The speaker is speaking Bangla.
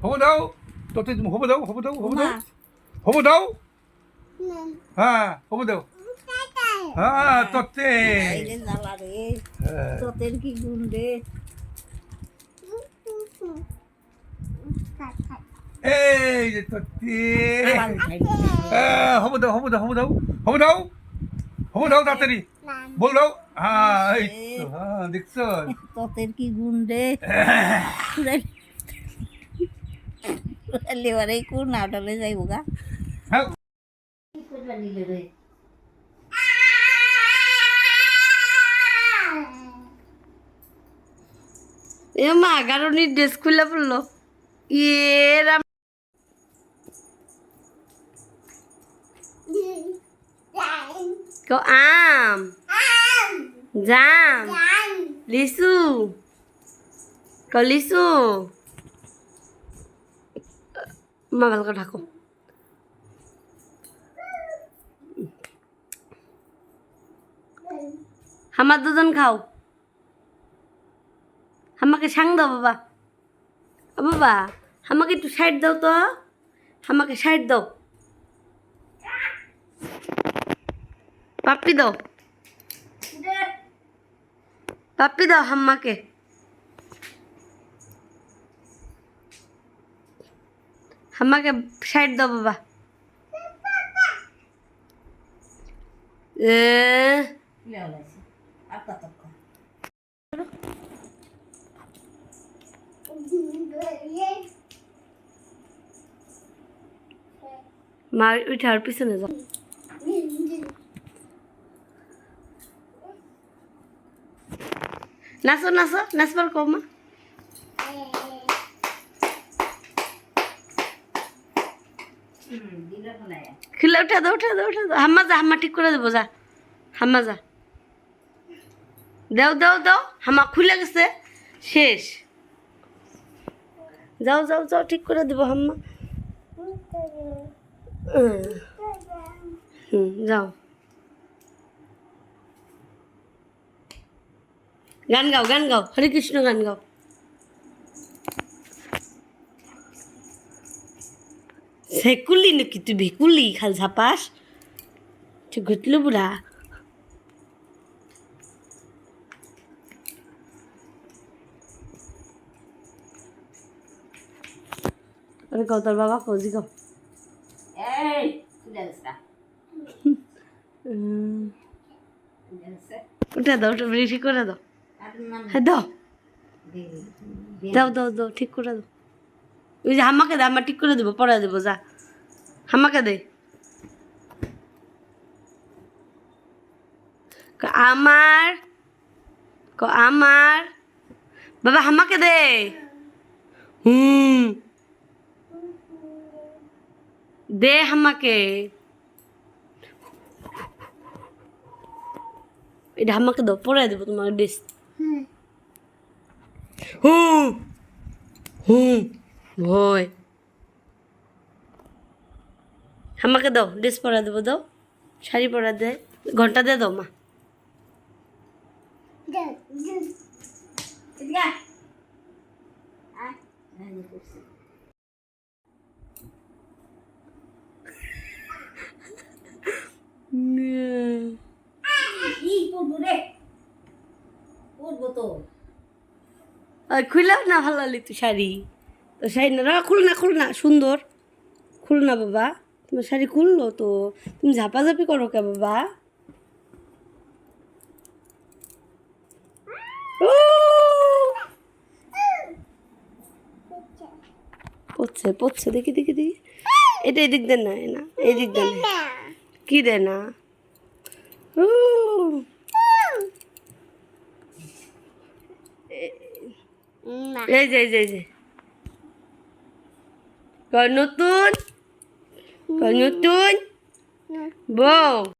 হবো দাও তোতে হবো দাও হবো দাও হবো দাও হবো দাও হ্যাঁ হবো দাও হ্যাঁ তোতে তোতের কি গুণ রে এই যে তোতে হবো দাও হবো দাও হবো দাও হবো দাও হবো দাও তাড়াতাড়ি বল দাও হ্যাঁ এই তো হ্যাঁ দেখছো তোতের কি গুণ রে লেবারে কোন নাটলে যাইব গা হ্যাঁ কি করবা নিলে রে এ মা গারুনি ড্রেস খুলে পড়লো ইয়ে রাম আম জাম লিচু লিচু মা ভালো করে ঢাকো আমার দুজন খাও আমাকে সাং দাও বাবা বাবা আমাকে একটু সাইড দাও তো আমাকে সাইড দাও পাপড়ি দাও পাপড়ি দাও হাম্মাকে হাম্মাকে সাইড দাও বাবা মার উঠার পিছনে যাও নাচো নাচো নাচবার কও মা খুলে উঠা দাও উঠা দাও উঠা দাও হাম্মা যা হাম্মা ঠিক করে দেবো যা হাম্মা যা দাও দাও দাও হাম্মা খুলে গেছে শেষ যাও যাও যাও ঠিক করে দেবো হাম্মা যাও গান গাও হরে কৃষ্ণ গান গাও সে কুলি নাকি তুই ভিকুলি খাল ঝাপাস তুই ঘুটলু বুড়া আরে কও তোর বাবা কৌজি কও উঠে দাও ওটা বেশি করে দাও হ্যাঁ দাও দাও দাও দাও ঠিক করে দাও ওই যে হাম্মাকে দে হাম্মা ঠিক করে দেবো পড়া দেবো যা হাম্মাকে দে আমার আমার বাবা হাম্মাকে দে দে হাম্মাকে এটা হাম্মাকে দাও পড়াই দেবো তোমার ড্রেস ভয় হাম্মাকে দাও ড্রেস পরা দেবো দাও শাড়ি পরা দে ঘন্টা দিয়ে দাও মা খুললাম না ভালো লাগলি তুই শাড়ি তো শাড়ি না খুল না সুন্দর খুল না বাবা তোমার শাড়ি খুললো তো তুমি ঝাপাঝাপি করো কে বাবা পড়ছে দেখি এটা এদিক দেন না এদিক দেন কি দেয় না এই যে নতুন বউ